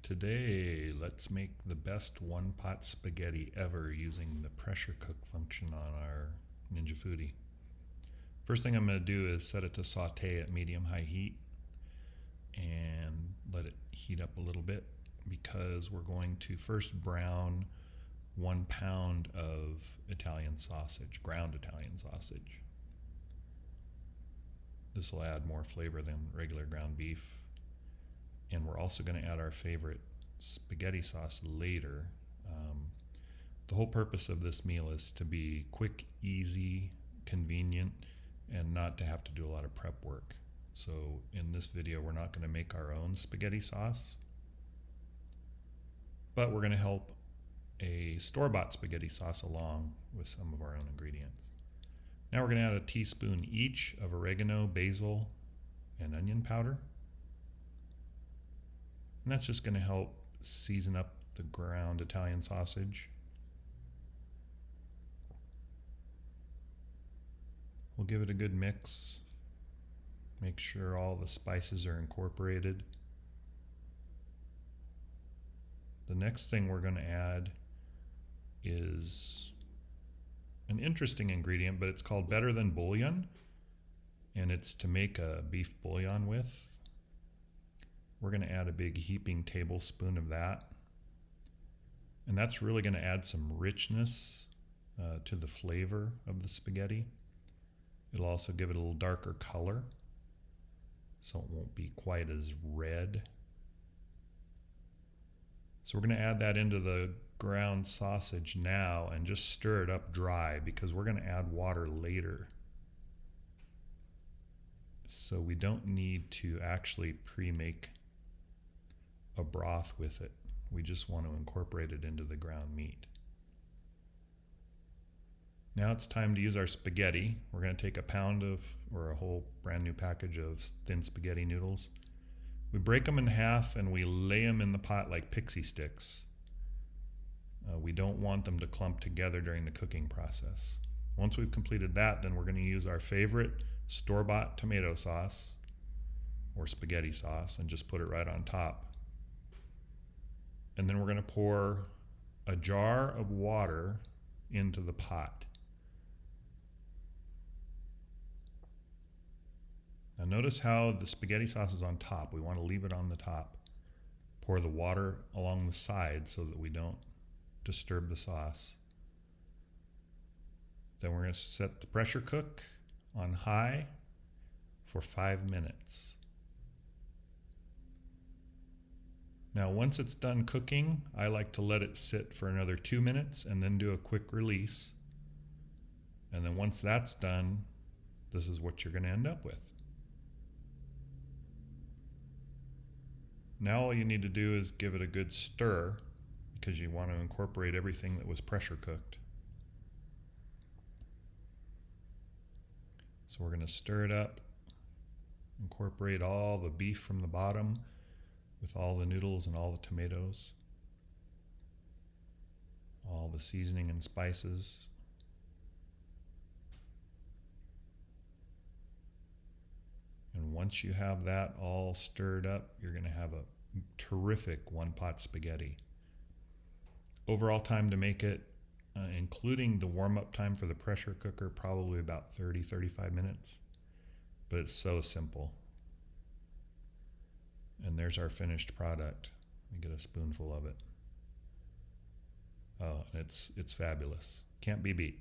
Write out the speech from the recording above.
Today, let's make the best one-pot spaghetti ever using the pressure cook function on our Ninja Foodi. First thing I'm going to do is set it to saute at medium-high heat and let it heat up a little bit because we're going to first brown 1 pound of Italian sausage, ground Italian sausage. This will add more flavor than regular ground beef. And we're also going to add our favorite spaghetti sauce later. The whole purpose of this meal is to be quick, easy, convenient, and not to have to do a lot of prep work. So in this video, we're not going to make our own spaghetti sauce, but we're going to help a store-bought spaghetti sauce along with some of our own ingredients. Now we're going to add a teaspoon each of oregano, basil, and onion powder. And that's just going to help season up the ground Italian sausage. We'll give it a good mix. Make sure all the spices are incorporated. The next thing we're going to add is an interesting ingredient, but it's called Better Than Bouillon, and it's to make a beef bouillon with. We're going to add a big heaping tablespoon of that. And that's really going to add some richness to the flavor of the spaghetti. It'll also give it a little darker color, so it won't be quite as red. So we're going to add that into the ground sausage now and just stir it up dry because we're going to add water later. So we don't need to actually pre-make a broth with it. We just want to incorporate it into the ground meat. Now it's time to use our spaghetti. We're going to take a pound of, or a whole brand new package of thin spaghetti noodles. We break them in half and we lay them in the pot like pixie sticks. We don't want them to clump together during the cooking process. Once we've completed that, then we're going to use our favorite store-bought tomato sauce or spaghetti sauce and just put it right on top. And then we're going to pour a jar of water into the pot. Now notice how the spaghetti sauce is on top. We want to leave it on the top. Pour the water along the side so that we don't disturb the sauce. Then we're going to set the pressure cook on high for 5 minutes. Now once it's done cooking, I like to let it sit for another 2 minutes and then do a quick release. And then once that's done, this is what you're going to end up with. Now all you need to do is give it a good stir because you want to incorporate everything that was pressure cooked. So we're going to stir it up, incorporate all the beef from the bottom with all the noodles and all the tomatoes, all the seasoning and spices. And once you have that all stirred up, you're going to have a terrific one-pot spaghetti. Overall time to make it, including the warm-up time for the pressure cooker, probably about 30-35 minutes. But it's so simple. And there's our finished product. We get a spoonful of it. Oh, and it's fabulous. Can't be beat.